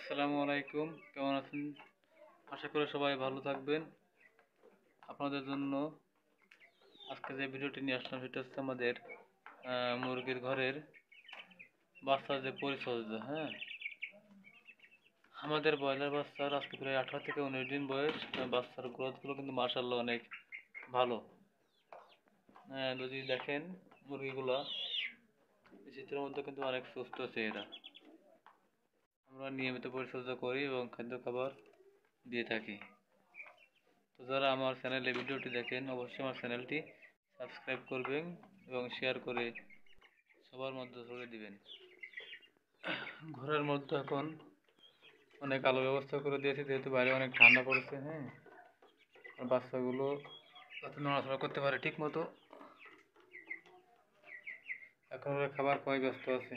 আসসালামু আলাইকুম, কেমন আছেন? আশা করি সবাই ভালো থাকবেন। আপনাদের জন্য আজকে যে ভিডিওটি নিয়ে আসলাম সেটা হচ্ছে আমাদের মুরগির ঘরের বাচ্চার যে পরিচর্যা। হ্যাঁ, আমাদের ব্রয়লার বাচ্চার আজকে প্রায় 18 থেকে 19 দিন বয়স। বাচ্চার গ্রোথগুলো কিন্তু মাশাআল্লাহ অনেক ভালো। যদি দেখেন মুরগিগুলো এই চিত্রের মধ্যে কিন্তু অনেক সুস্থ চেহারা। আমরা নিয়মিত পরিচর্যা করি এবং খাদ্য খাবার দিয়ে থাকি। তো যারা আমার চ্যানেলে ভিডিওটি দেখেন অবশ্যই আমার চ্যানেলটি সাবস্ক্রাইব করবেন এবং শেয়ার করে সবার মধ্যে ছড়িয়ে দিবেন। ঘরের মধ্যে এখন অনেক আলো ব্যবস্থা করে দিয়েছি, যেহেতু বাইরে অনেক ঠান্ডা পড়েছে। হ্যাঁ, আর বাচ্চাগুলো যাতে নড়াচড়া করতে পারে ঠিক মতো। এখন ওরা খাবার খাওয়াই ব্যস্ত আছে।